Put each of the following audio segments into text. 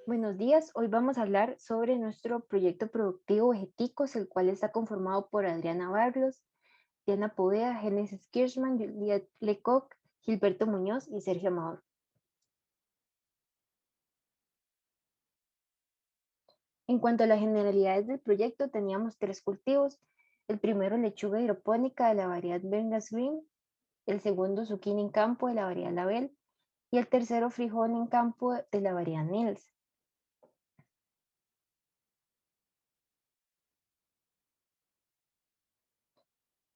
Buenos días, hoy vamos a hablar sobre nuestro proyecto productivo Vegeticos, el cual está conformado por Adriana Barrios, Diana Poveda, Génesis Kirschman, Juliette Lecoq, Gilberto Muñoz y Sergio Amador. En cuanto a las generalidades del proyecto, teníamos tres cultivos. El primero, lechuga hidropónica de la variedad Vengas Green, el segundo, zucchini en campo de la variedad Label y el tercero, frijol en campo de la variedad Nils.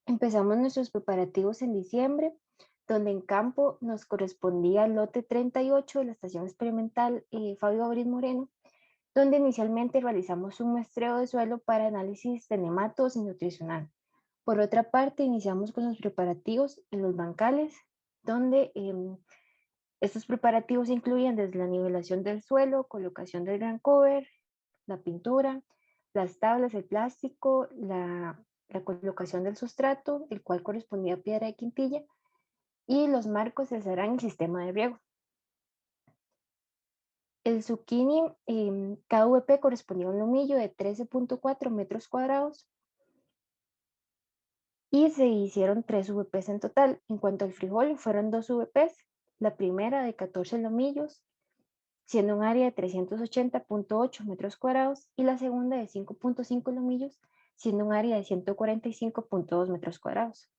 Empezamos nuestros preparativos en diciembre, donde en campo nos correspondía el lote 38 de la estación experimental Fabio Abril Moreno, donde inicialmente realizamos un muestreo de suelo para análisis de nematos y nutricional. Por otra parte, iniciamos con los preparativos en los bancales, donde estos preparativos incluían desde la nivelación del suelo, colocación del ground cover, la pintura, las tablas, el plástico, la colocación del sustrato, el cual correspondía a piedra de quintilla, y los marcos se harán el sistema de riego. El zucchini, cada VP correspondía a un lomillo de 13.4 metros cuadrados y se hicieron 3 VPs en total. En cuanto al frijol, fueron 2 VPs, la primera de 14 lomillos, siendo un área de 380.8 metros cuadrados, y la segunda de 5.5 lomillos, siendo un área de 145.2 metros cuadrados.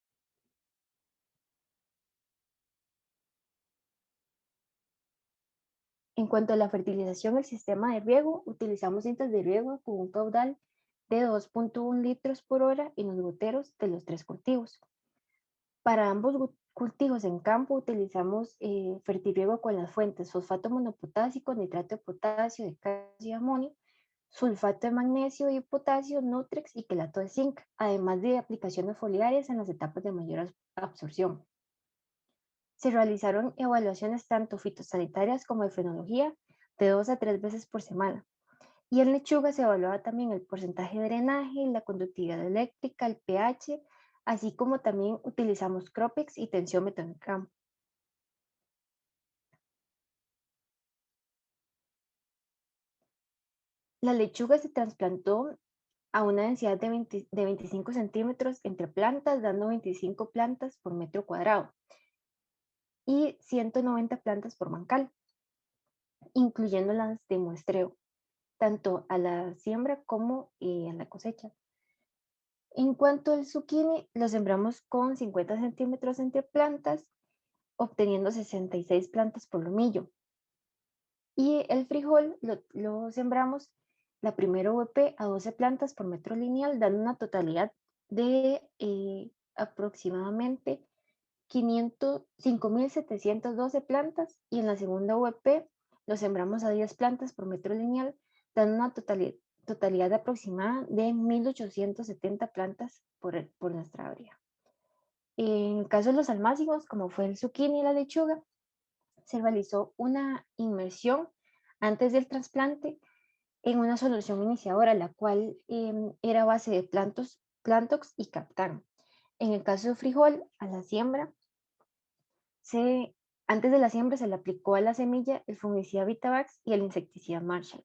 En cuanto a la fertilización, el sistema de riego, utilizamos cintas de riego con un caudal de 2.1 litros por hora en los goteros de los tres cultivos. Para ambos cultivos en campo utilizamos fertirriego con las fuentes fosfato monopotásico, nitrato de potasio, de calcio y amonio, sulfato de magnesio y potasio, Nutrex y quelato de zinc, además de aplicaciones foliares en las etapas de mayor absorción. Se realizaron evaluaciones tanto fitosanitarias como de fenología de 2 a 3 veces por semana. Y en lechuga se evaluaba también el porcentaje de drenaje, la conductividad eléctrica, el pH, así como también utilizamos Cropex y tensiómetro en campo. La lechuga se trasplantó a una densidad de 25 centímetros entre plantas, dando 25 plantas por metro cuadrado y 190 plantas por bancal, incluyendo las de muestreo, tanto a la siembra como a la cosecha. En cuanto al zucchini, lo sembramos con 50 centímetros entre plantas, obteniendo 66 plantas por lomillo. Y el frijol lo sembramos la primera VP a 12 plantas por metro lineal, dando una totalidad de aproximadamente 5.712 plantas, y en la segunda VP lo sembramos a 10 plantas por metro lineal, dando una totalidad aproximada de 1.870 plantas por nuestra área. En el caso de los almácigos, como fue el zucchini y la lechuga, se realizó una inmersión antes del trasplante en una solución iniciadora, la cual era a base de plantox y captán. En el caso de frijol, a la siembra, antes de la siembra se le aplicó a la semilla el fungicida Vitavax y el insecticida Marshall.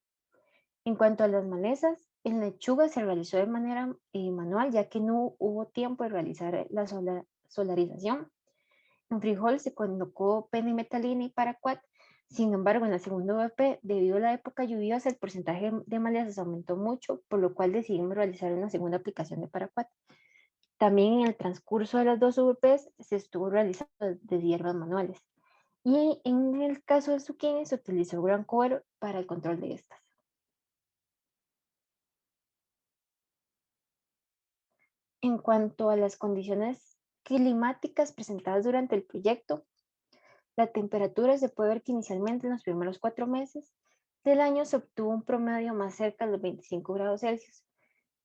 En cuanto a las malezas, en lechuga se realizó de manera manual, ya que no hubo tiempo de realizar la solarización. En frijol se colocó pendimetalina y paraquat. Sin embargo, en la segunda VP, debido a la época lluviosa, el porcentaje de malezas aumentó mucho, por lo cual decidimos realizar una segunda aplicación de paraquat. También en el transcurso de las dos VPs se estuvo realizando de hierbas manuales. Y en el caso del zucchini se utilizó gran cover para el control de estas. En cuanto a las condiciones climáticas presentadas durante el proyecto, la temperatura se puede ver que inicialmente en los primeros 4 meses del año se obtuvo un promedio más cerca de los 25 grados Celsius,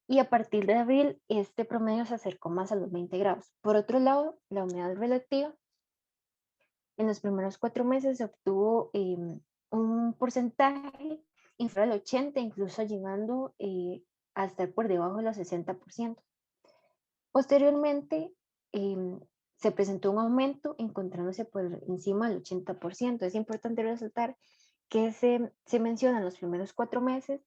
y a partir de abril este promedio se acercó más a los 20 grados. Por otro lado, la humedad relativa en los primeros 4 meses se obtuvo un porcentaje inferior al 80, incluso llegando a estar por debajo de los 60%. Posteriormente, se presentó un aumento encontrándose por encima del 80%. Es importante resaltar que se mencionan los primeros 4 meses,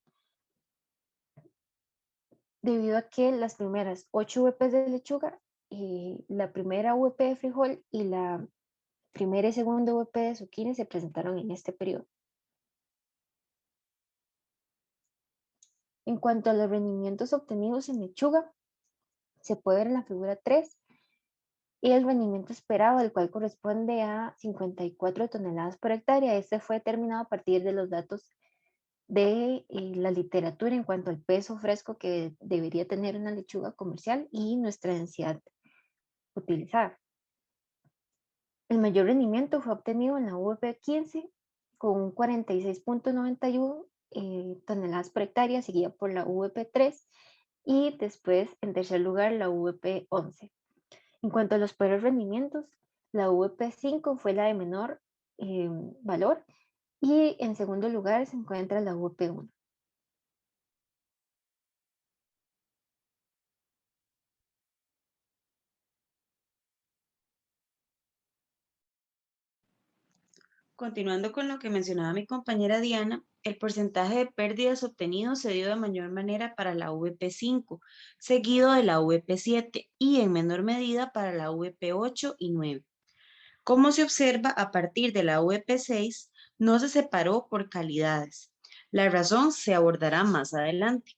debido a que las primeras 8 VPs de lechuga, la primera VP de frijol y la primera y segunda VP de zucchini se presentaron en este periodo. En cuanto a los rendimientos obtenidos en lechuga, se puede ver en la figura 3 y el rendimiento esperado, el cual corresponde a 54 toneladas por hectárea. Este fue determinado a partir de los datos de la literatura en cuanto al peso fresco que debería tener una lechuga comercial y nuestra densidad utilizada. El mayor rendimiento fue obtenido en la VP 15 con 46.91 toneladas por hectárea, seguida por la VP 3 y después en tercer lugar la VP 11. En cuanto a los peores rendimientos, la VP 5 fue la de menor valor y en segundo lugar se encuentra la VP 1. Continuando con lo que mencionaba mi compañera Diana, el porcentaje de pérdidas obtenido se dio de mayor manera para la VP5, seguido de la VP7 y en menor medida para la VP8 y 9. Como se observa, a partir de la VP6 no se separó por calidades. La razón se abordará más adelante.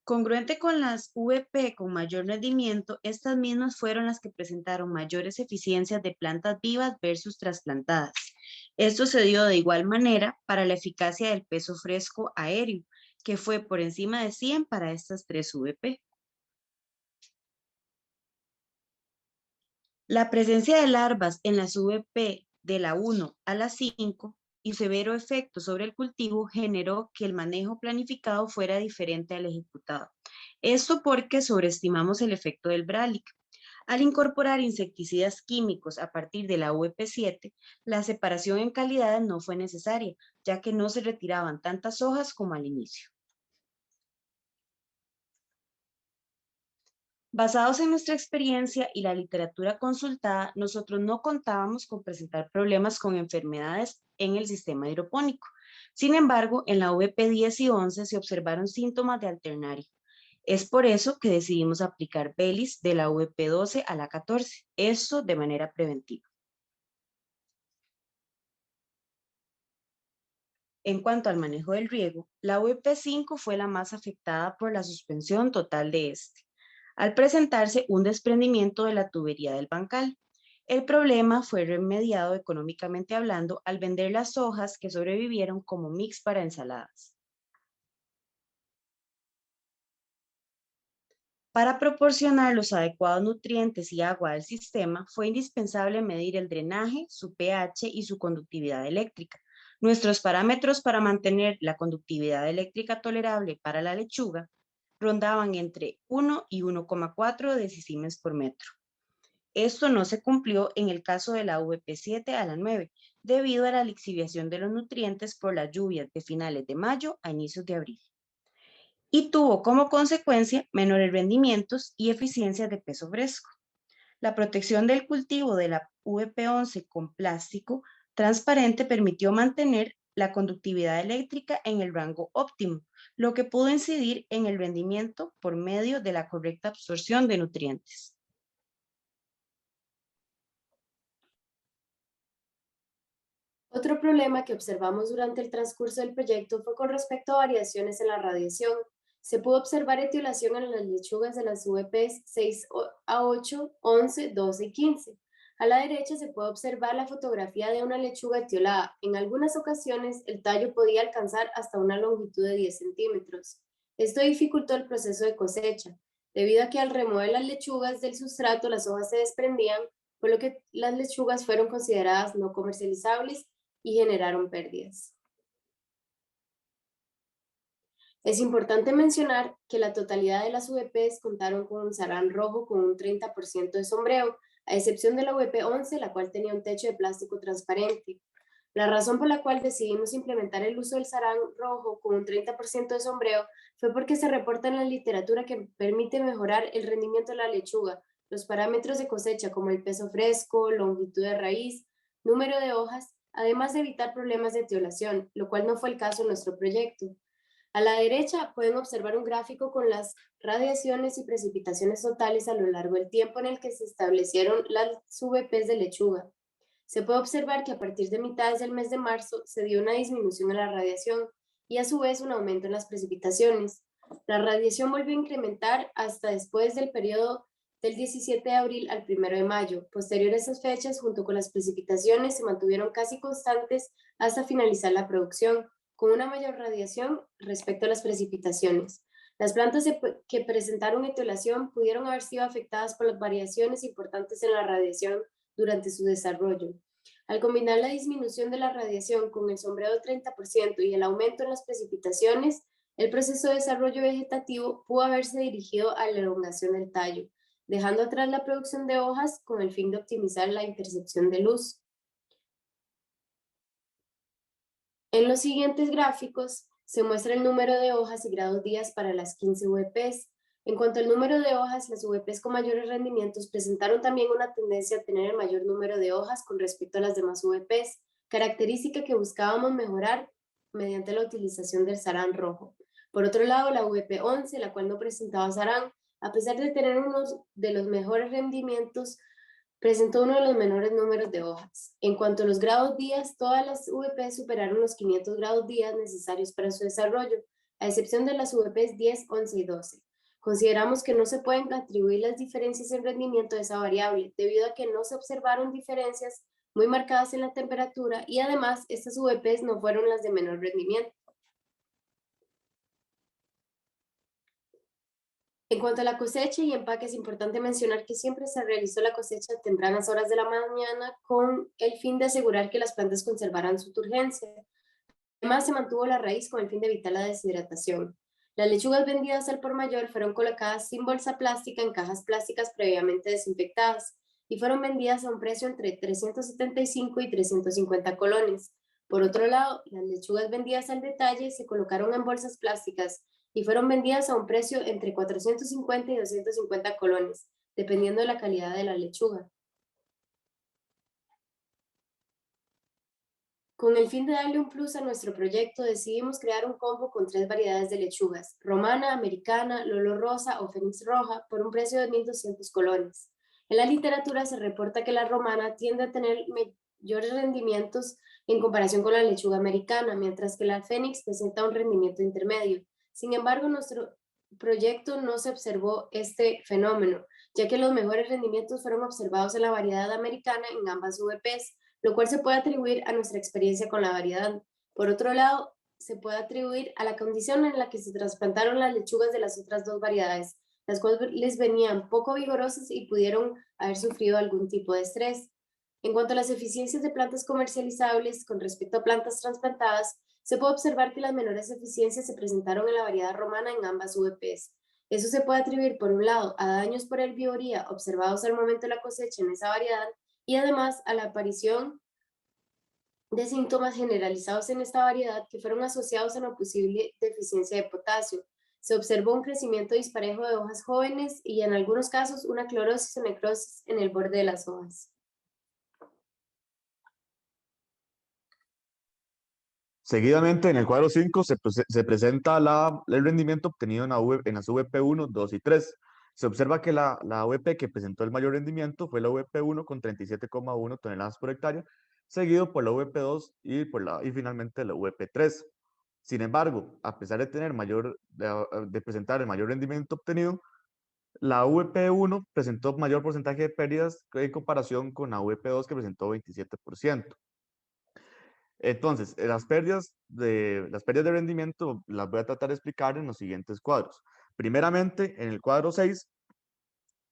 Congruente con las VP con mayor rendimiento, estas mismas fueron las que presentaron mayores eficiencias de plantas vivas versus trasplantadas. Esto se dio de igual manera para la eficacia del peso fresco aéreo, que fue por encima de 100 para estas tres VP. La presencia de larvas en las VP de la 1 a la 5 y severo efecto sobre el cultivo generó que el manejo planificado fuera diferente al ejecutado. Esto porque sobreestimamos el efecto del Bralic. Al incorporar insecticidas químicos a partir de la VP7, la separación en calidades no fue necesaria, ya que no se retiraban tantas hojas como al inicio. Basados en nuestra experiencia y la literatura consultada, nosotros no contábamos con presentar problemas con enfermedades en el sistema hidropónico. Sin embargo, en la VP 10 y 11 se observaron síntomas de alternaria. Es por eso que decidimos aplicar Belis de la VP 12 a la 14, esto de manera preventiva. En cuanto al manejo del riego, la VP 5 fue la más afectada por la suspensión total de este, al presentarse un desprendimiento de la tubería del bancal. El problema fue remediado económicamente hablando al vender las hojas que sobrevivieron como mix para ensaladas. Para proporcionar los adecuados nutrientes y agua al sistema, fue indispensable medir el drenaje, su pH y su conductividad eléctrica. Nuestros parámetros para mantener la conductividad eléctrica tolerable para la lechuga rondaban entre 1 y 1,4 decisimes por metro. Esto no se cumplió en el caso de la VP7 a la 9, debido a la lixiviación de los nutrientes por las lluvias de finales de mayo a inicios de abril, y tuvo como consecuencia menores rendimientos y eficiencias de peso fresco. La protección del cultivo de la VP11 con plástico transparente permitió mantener la conductividad eléctrica en el rango óptimo, lo que pudo incidir en el rendimiento por medio de la correcta absorción de nutrientes. Otro problema que observamos durante el transcurso del proyecto fue con respecto a variaciones en la radiación. Se pudo observar etiolación en las lechugas de las VPs 6 a 8, 11, 12 y 15. A la derecha se puede observar la fotografía de una lechuga etiolada. En algunas ocasiones el tallo podía alcanzar hasta una longitud de 10 centímetros. Esto dificultó el proceso de cosecha, debido a que al remover las lechugas del sustrato las hojas se desprendían, por lo que las lechugas fueron consideradas no comercializables y generaron pérdidas. Es importante mencionar que la totalidad de las VPs contaron con un sarán rojo con un 30% de sombreo, a excepción de la VP 11, la cual tenía un techo de plástico transparente. La razón por la cual decidimos implementar el uso del sarán rojo con un 30% de sombreo fue porque se reporta en la literatura que permite mejorar el rendimiento de la lechuga, Los parámetros de cosecha como el peso fresco, longitud de raíz, número de hojas, además de evitar problemas de etiolación, lo cual no fue el caso en nuestro proyecto. A la derecha pueden observar un gráfico con las radiaciones y precipitaciones totales a lo largo del tiempo en el que se establecieron las VPs de lechuga. Se puede observar que a partir de mitades del mes de marzo se dio una disminución en la radiación y a su vez un aumento en las precipitaciones. La radiación volvió a incrementar hasta después del periodo del 17 de abril al 1 de mayo. Posterior a esas fechas, junto con las precipitaciones, se mantuvieron casi constantes hasta finalizar la producción, con una mayor radiación respecto a las precipitaciones. Las plantas que presentaron etiolación pudieron haber sido afectadas por las variaciones importantes en la radiación durante su desarrollo. Al combinar la disminución de la radiación con el sombreo del 30% y el aumento en las precipitaciones, el proceso de desarrollo vegetativo pudo haberse dirigido a la elongación del tallo, dejando atrás la producción de hojas con el fin de optimizar la intercepción de luz. En los siguientes gráficos se muestra el número de hojas y grados días para las 15 VPs. En cuanto al número de hojas, las VPs con mayores rendimientos presentaron también una tendencia a tener el mayor número de hojas con respecto a las demás VPs, característica que buscábamos mejorar mediante la utilización del sarán rojo. Por otro lado, la VP 11, la cual no presentaba sarán, a pesar de tener uno de los mejores rendimientos, presentó uno de los menores números de hojas. En cuanto a los grados días, todas las VP superaron los 500 grados días necesarios para su desarrollo, a excepción de las VPs 10, 11 y 12. Consideramos que no se pueden atribuir las diferencias en rendimiento de esa variable, debido a que no se observaron diferencias muy marcadas en la temperatura y además estas VPs no fueron las de menor rendimiento. En cuanto a la cosecha y empaque, es importante mencionar que siempre se realizó la cosecha a tempranas horas de la mañana con el fin de asegurar que las plantas conservaran su turgencia. Además, se mantuvo la raíz con el fin de evitar la deshidratación. Las lechugas vendidas al por mayor fueron colocadas sin bolsa plástica en cajas plásticas previamente desinfectadas y fueron vendidas a un precio entre 375 y 350 colones. Por otro lado, las lechugas vendidas al detalle se colocaron en bolsas plásticas y fueron vendidas a un precio entre 450 y 250 colones, dependiendo de la calidad de la lechuga. Con el fin de darle un plus a nuestro proyecto, decidimos crear un combo con 3 variedades de lechugas, romana, americana, lolo rosa o fénix roja, por un precio de 1.200 colones. En la literatura se reporta que la romana tiende a tener mayores rendimientos en comparación con la lechuga americana, mientras que la fénix presenta un rendimiento intermedio. Sin embargo, en nuestro proyecto no se observó este fenómeno, ya que los mejores rendimientos fueron observados en la variedad americana en ambas VPs, lo cual se puede atribuir a nuestra experiencia con la variedad. Por otro lado, se puede atribuir a la condición en la que se trasplantaron las lechugas de las otras dos variedades, las cuales les venían poco vigorosas y pudieron haber sufrido algún tipo de estrés. En cuanto a las eficiencias de plantas comercializables con respecto a plantas trasplantadas, se puede observar que las menores eficiencias se presentaron en la variedad romana en ambas VPs. Eso se puede atribuir, por un lado, a daños por herbivoría observados al momento de la cosecha en esa variedad y además a la aparición de síntomas generalizados en esta variedad que fueron asociados a una posible deficiencia de potasio. Se observó un crecimiento disparejo de hojas jóvenes y en algunos casos una clorosis o necrosis en el borde de las hojas. Seguidamente, en el cuadro 5 se presenta el rendimiento obtenido en las VP1, 2 y 3. Se observa que la VP que presentó el mayor rendimiento fue la VP1 con 37,1 toneladas por hectárea, seguido por la VP2 y finalmente la VP3. Sin embargo, a pesar de presentar el mayor rendimiento obtenido, la VP1 presentó mayor porcentaje de pérdidas en comparación con la VP2 que presentó 27%. Entonces, las pérdidas de rendimiento las voy a tratar de explicar en los siguientes cuadros. Primeramente, en el cuadro 6,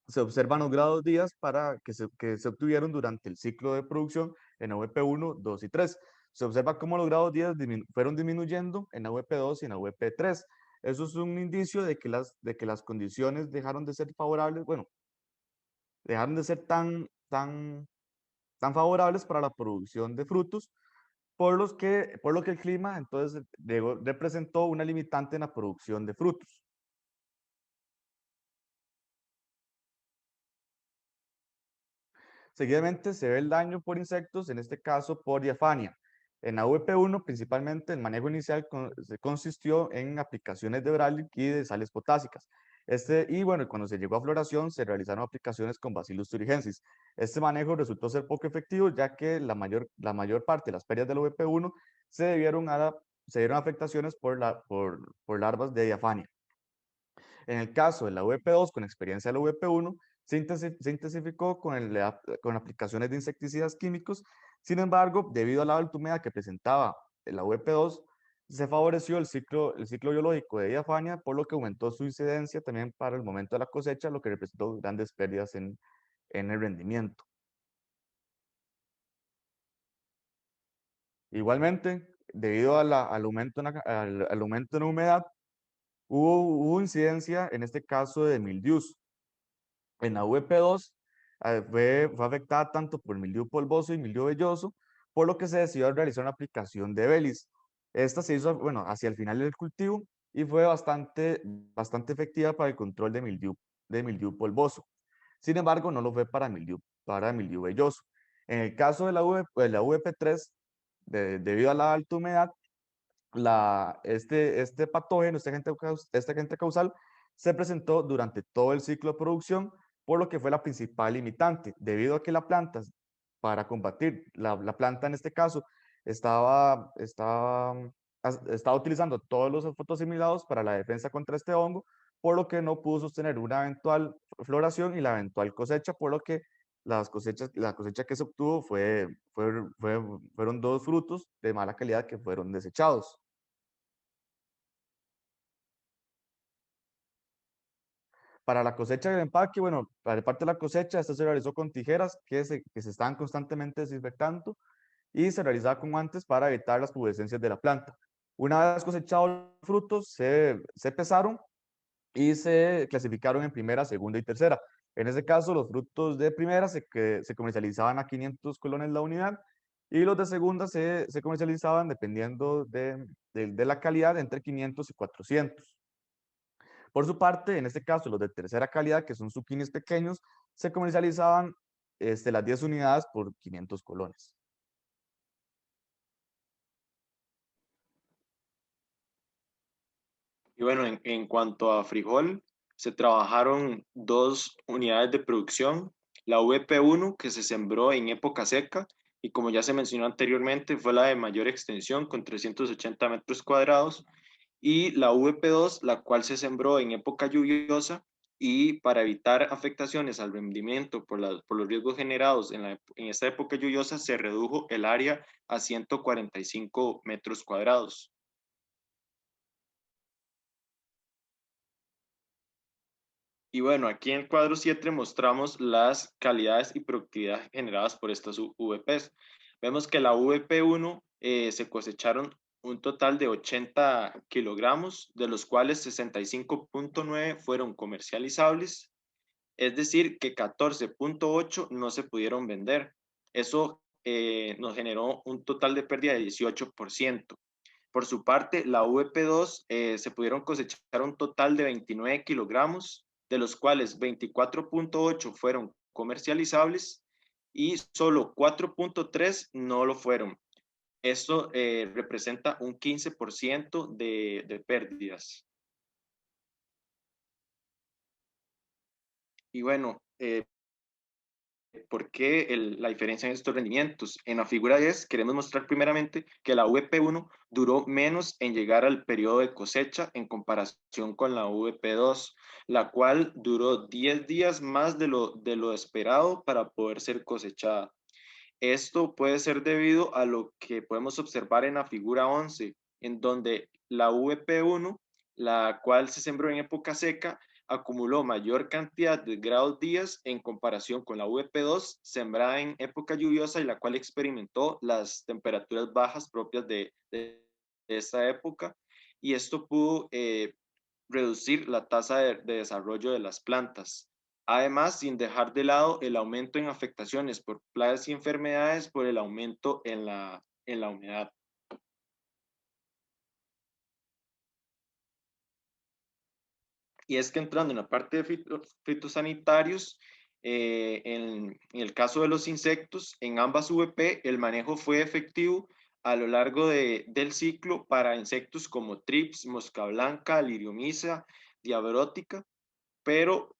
se observan los grados días que se obtuvieron durante el ciclo de producción en AVP1, 2 y 3. Se observa cómo los grados días fueron disminuyendo en AVP2 y en AVP3. Eso es un indicio de que las condiciones dejaron de ser favorables, bueno, dejaron de ser tan favorables para la producción de frutos, por lo que el clima entonces representó una limitante en la producción de frutos. Seguidamente se ve el daño por insectos, en este caso por diafania. En la VP1 principalmente el manejo inicial consistió en aplicaciones de Bralic y de sales potásicas. Y bueno, cuando se llegó a floración se realizaron aplicaciones con Bacillus thuringiensis. Este manejo resultó ser poco efectivo ya que la mayor parte de las pérdidas de la VP1 se dieron afectaciones por larvas de diafania. En el caso de la VP2, con experiencia de la VP1, se intensificó con aplicaciones de insecticidas químicos. Sin embargo, debido a la alta humedad que presentaba la VP2, se favoreció el ciclo biológico de diafania, por lo que aumentó su incidencia también para el momento de la cosecha, lo que representó grandes pérdidas en el rendimiento. Igualmente, debido al aumento en la humedad, hubo incidencia, en este caso, de mildius. En la VP2 fue afectada tanto por mildiu polvoso y mildiu velloso, por lo que se decidió realizar una aplicación de Belis. Esta se hizo, bueno, hacia el final del cultivo y fue bastante efectiva para el control de mildiu polvoso. Sin embargo, no lo fue para mildiu velloso. En el caso de la VP3, debido a la alta humedad, este patógeno, este agente causal, se presentó durante todo el ciclo de producción, por lo que fue la principal limitante, debido a que para combatir, la planta en este caso, estaba utilizando todos los fotosimilados para la defensa contra este hongo, por lo que no pudo sostener una eventual floración y la eventual cosecha, por lo que la cosecha que se obtuvo fueron 2 frutos de mala calidad que fueron desechados. Para la cosecha del empaque, bueno, para parte de la cosecha, esta se realizó con tijeras que se estaban constantemente desinfectando y se realizaba con guantes para evitar las pubescencias de la planta. Una vez cosechados los frutos, se pesaron y se clasificaron en primera, segunda y tercera. En este caso, los frutos de primera se comercializaban a 500 colones la unidad y los de segunda se comercializaban, dependiendo de la calidad, entre 500 y 400. Por su parte, en este caso, los de tercera calidad, que son zucchinis pequeños, se comercializaban las 10 unidades por 500 colones. Y bueno, en cuanto a frijol, se trabajaron 2 unidades de producción. La VP1, que se sembró en época seca, y como ya se mencionó anteriormente, fue la de mayor extensión, con 380 metros cuadrados. Y la VP2, la cual se sembró en época lluviosa, y para evitar afectaciones al rendimiento por los riesgos generados en esta época lluviosa, se redujo el área a 145 metros cuadrados. Y bueno, aquí en el cuadro 7 mostramos las calidades y productividad generadas por estas VPs. Vemos que la VP1 se cosecharon un total de 80 kilogramos, de los cuales 65.9 fueron comercializables, es decir, que 14.8 no se pudieron vender. Eso nos generó un total de pérdida de 18%. Por su parte, la VP2 se pudieron cosechar un total de 29 kilogramos, de los cuales 24.8 fueron comercializables y solo 4.3 no lo fueron. Esto representa un 15% de pérdidas. Y bueno, ¿por qué la diferencia en estos rendimientos? En la figura 10 queremos mostrar primeramente que la VP1 duró menos en llegar al periodo de cosecha en comparación con la VP2, la cual duró 10 días más de lo esperado para poder ser cosechada. Esto puede ser debido a lo que podemos observar en la figura 11, en donde la VP1, la cual se sembró en época seca, acumuló mayor cantidad de grados días en comparación con la VP2, sembrada en época lluviosa y la cual experimentó las temperaturas bajas propias de esta época. Y esto pudo reducir la tasa de desarrollo de las plantas. Además, sin dejar de lado el aumento en afectaciones por plagas y enfermedades por el aumento en la humedad. Y es que entrando en la parte de fitosanitarios, En el caso de los insectos, en ambas VP el manejo fue efectivo a lo largo del ciclo para insectos como trips, mosca blanca, liriomisa, diaberótica, pero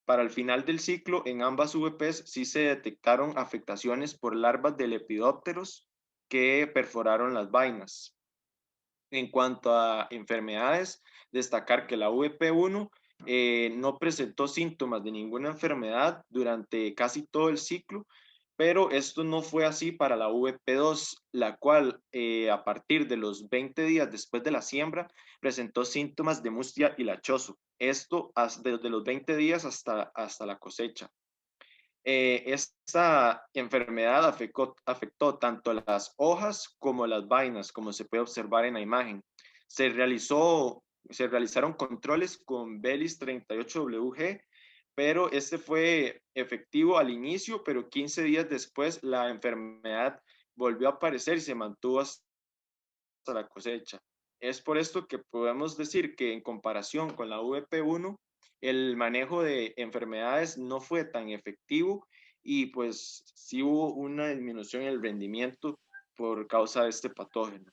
para el final del ciclo en ambas VPs sí se detectaron afectaciones por larvas de lepidópteros que perforaron las vainas. En cuanto a enfermedades, destacar que la VP1 no presentó síntomas de ninguna enfermedad durante casi todo el ciclo, pero esto no fue así para la VP2, la cual a partir de los 20 días después de la siembra presentó síntomas de mustia y lachoso. Esto desde los 20 días hasta la cosecha. Esta enfermedad afectó tanto las hojas como las vainas, como se puede observar en la imagen. Se realizaron controles con Belis 38WG, pero este fue efectivo al inicio, pero 15 días después la enfermedad volvió a aparecer y se mantuvo hasta la cosecha. Es por esto que podemos decir que en comparación con la VP1, el manejo de enfermedades no fue tan efectivo y pues sí hubo una disminución en el rendimiento por causa de este patógeno.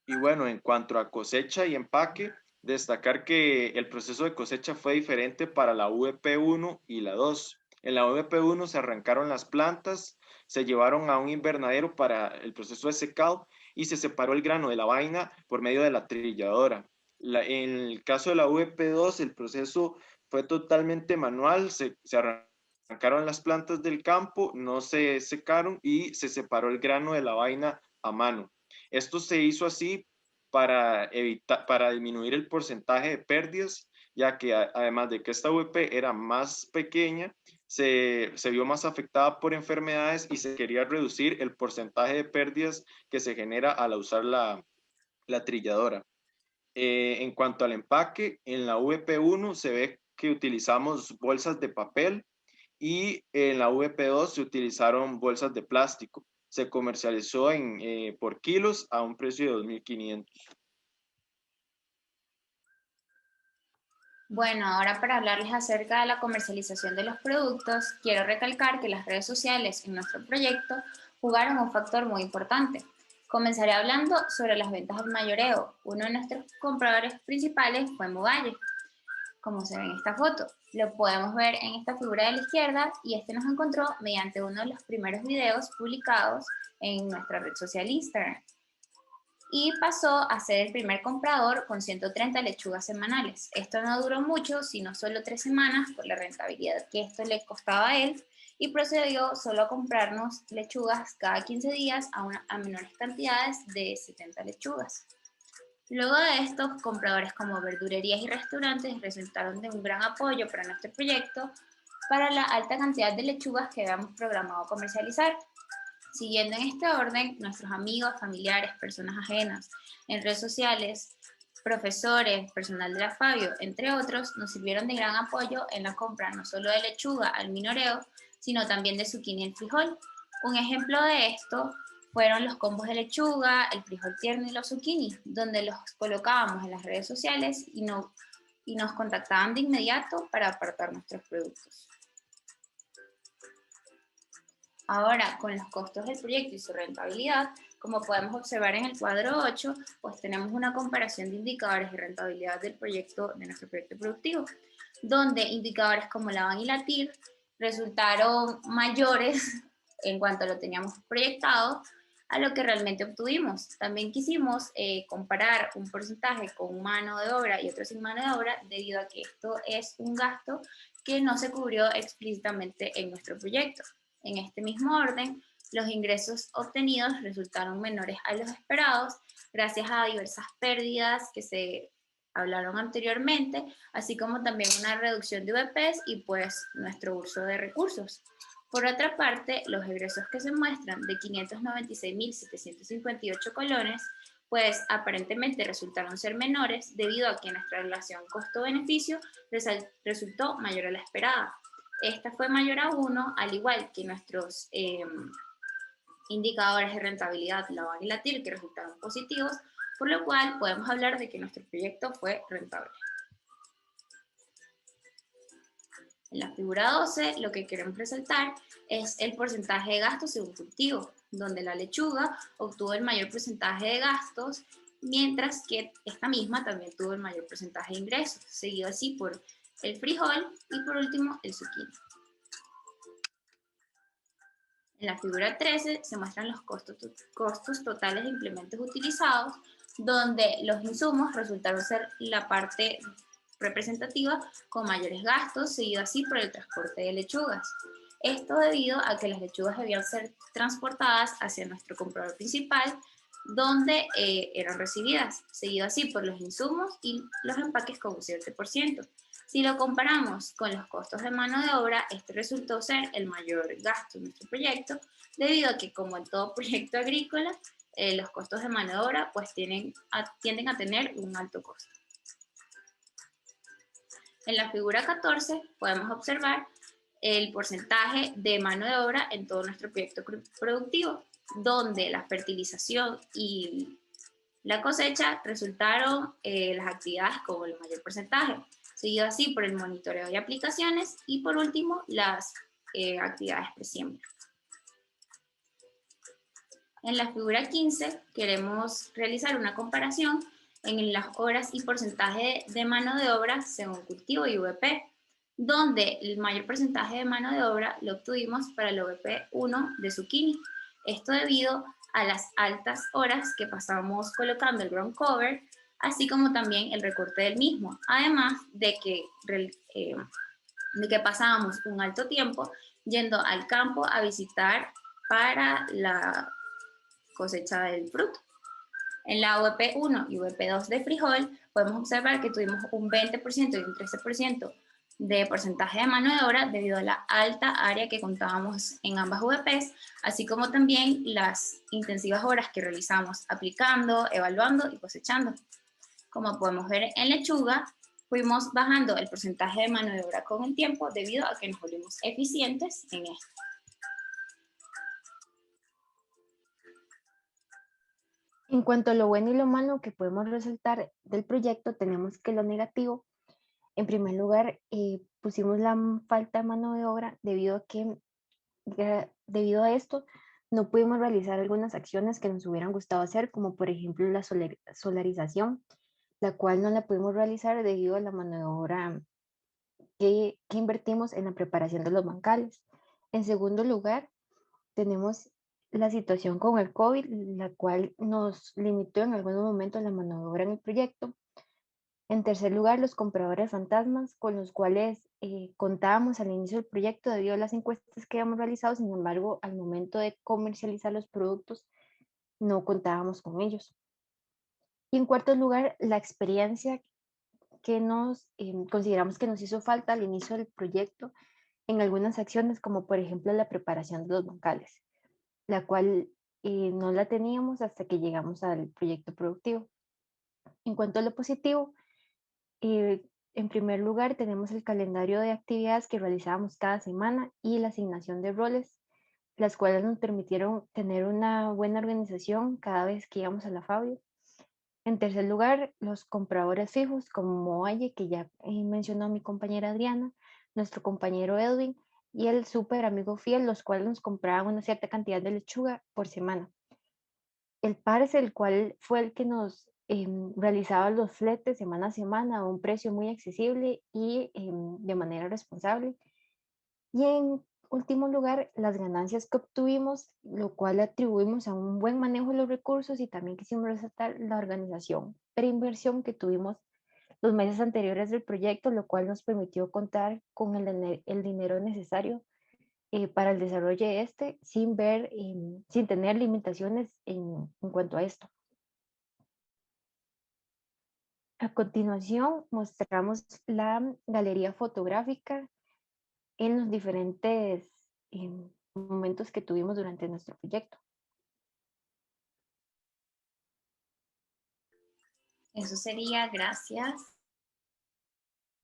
Y bueno, en cuanto a cosecha y empaque, destacar que el proceso de cosecha fue diferente para la VP1 y la 2. En la VP1 se arrancaron las plantas, se llevaron a un invernadero para el proceso de secado y se separó el grano de la vaina por medio de la trilladora. En el caso de la VP2, el proceso fue totalmente manual, se arrancaron las plantas del campo, no se secaron y se separó el grano de la vaina a mano. Esto se hizo así para disminuir el porcentaje de pérdidas, ya que además de que esta VP era más pequeña, se vio más afectada por enfermedades y se quería reducir el porcentaje de pérdidas que se genera al usar la trilladora. En cuanto al empaque, en la VP1 se ve que utilizamos bolsas de papel y en la VP2 se utilizaron bolsas de plástico. Se comercializó por kilos a un precio de 2.500. Bueno, ahora para hablarles acerca de la comercialización de los productos, quiero recalcar que las redes sociales en nuestro proyecto jugaron un factor muy importante. Comenzaré hablando sobre las ventas al mayoreo. Uno de nuestros compradores principales fue Mogalle, como se ve en esta foto. Lo podemos ver en esta figura de la izquierda y este nos encontró mediante uno de los primeros videos publicados en nuestra red social Instagram. Y pasó a ser el primer comprador con 130 lechugas semanales. Esto no duró mucho, sino solo 3 semanas por la rentabilidad que esto le costaba a él y procedió solo a comprarnos lechugas cada 15 días a menores cantidades de 70 lechugas. Luego de estos, compradores como verdurerías y restaurantes resultaron de un gran apoyo para nuestro proyecto para la alta cantidad de lechugas que habíamos programado comercializar. Siguiendo en este orden, nuestros amigos, familiares, personas ajenas en redes sociales, profesores, personal de la Fabio, entre otros, nos sirvieron de gran apoyo en la compra no solo de lechuga al minoreo, sino también de zucchini y el frijol. Un ejemplo de esto fueron los combos de lechuga, el frijol tierno y los zucchini, donde los colocábamos en las redes sociales y nos contactaban de inmediato para apartar nuestros productos. Ahora, con los costos del proyecto y su rentabilidad, como podemos observar en el cuadro 8, pues tenemos una comparación de indicadores de rentabilidad del proyecto, de nuestro proyecto productivo, donde indicadores como la VAN y la TIR resultaron mayores en cuanto lo teníamos proyectado a lo que realmente obtuvimos. También quisimos comparar un porcentaje con mano de obra y otro sin mano de obra, debido a que esto es un gasto que no se cubrió explícitamente en nuestro proyecto. En este mismo orden, los ingresos obtenidos resultaron menores a los esperados gracias a diversas pérdidas que se hablaron anteriormente, así como también una reducción de VPs y pues nuestro uso de recursos. Por otra parte, los egresos que se muestran de 596.758 colones, pues aparentemente resultaron ser menores debido a que nuestra relación costo-beneficio resultó mayor a la esperada. Esta fue mayor a 1, al igual que nuestros Indicadores de rentabilidad, la VAR y la TIR, que resultaron positivos, por lo cual podemos hablar de que nuestro proyecto fue rentable. En la figura 12, lo que queremos resaltar es el porcentaje de gastos según cultivo, donde la lechuga obtuvo el mayor porcentaje de gastos, mientras que esta misma también tuvo el mayor porcentaje de ingresos, seguido así por el frijol y por último el zucchini. En la figura 13 se muestran los costos totales de implementos utilizados, donde los insumos resultaron ser la parte representativa con mayores gastos, seguido así por el transporte de lechugas. Esto debido a que las lechugas debían ser transportadas hacia nuestro comprador principal, donde eran recibidas, seguido así por los insumos y los empaques con un 7%. Si lo comparamos con los costos de mano de obra, este resultó ser el mayor gasto en nuestro proyecto, debido a que, como en todo proyecto agrícola, los costos de mano de obra pues, tienden a tener un alto costo. En la figura 14 podemos observar el porcentaje de mano de obra en todo nuestro proyecto productivo, donde la fertilización y la cosecha resultaron las actividades con el mayor porcentaje, seguido así por el monitoreo de aplicaciones y por último las actividades presiembra. En la figura 15 queremos realizar una comparación en las horas y porcentaje de mano de obra según cultivo y VP, donde el mayor porcentaje de mano de obra lo obtuvimos para el VP 1 de zucchini. Esto debido a las altas horas que pasamos colocando el ground cover, así como también el recorte del mismo, además de que pasábamos un alto tiempo yendo al campo a visitar para la cosecha del fruto. En la VP1 y VP2 de frijol podemos observar que tuvimos un 20% y un 13% de porcentaje de mano de obra debido a la alta área que contábamos en ambas VPs, así como también las intensivas horas que realizamos aplicando, evaluando y cosechando. Como podemos ver en lechuga, fuimos bajando el porcentaje de mano de obra con el tiempo debido a que nos volvimos eficientes en esto. En cuanto a lo bueno y lo malo que podemos resaltar del proyecto, tenemos que lo negativo, en primer lugar, pusimos la falta de mano de obra debido a esto no pudimos realizar algunas acciones que nos hubieran gustado hacer, como por ejemplo la solarización, la cual no la pudimos realizar debido a la mano de obra que invertimos en la preparación de los bancales. En segundo lugar, tenemos la situación con el COVID, la cual nos limitó en algunos momentos la mano de obra en el proyecto. En tercer lugar, los compradores fantasmas con los cuales contábamos al inicio del proyecto debido a las encuestas que habíamos realizado, sin embargo, al momento de comercializar los productos no contábamos con ellos. Y en cuarto lugar, la experiencia que consideramos que nos hizo falta al inicio del proyecto en algunas acciones, como por ejemplo la preparación de los bancales, la cual no la teníamos hasta que llegamos al proyecto productivo. En cuanto a lo positivo, en primer lugar, tenemos el calendario de actividades que realizábamos cada semana y la asignación de roles, las cuales nos permitieron tener una buena organización cada vez que íbamos a la fábrica. En tercer lugar, los compradores fijos, como Valle, que ya mencionó mi compañera Adriana, nuestro compañero Edwin y el súper amigo fiel, los cuales nos compraban una cierta cantidad de lechuga por semana. El Parse, el cual fue el que nos realizaba los fletes semana a semana a un precio muy accesible y de manera responsable. Y en último lugar, las ganancias que obtuvimos, lo cual atribuimos a un buen manejo de los recursos y también quisimos resaltar la organización preinversión que tuvimos los meses anteriores del proyecto, lo cual nos permitió contar con el dinero necesario para el desarrollo de este sin tener limitaciones en cuanto a esto. A continuación mostramos la galería fotográfica en los diferentes momentos que tuvimos durante nuestro proyecto. Eso sería, gracias.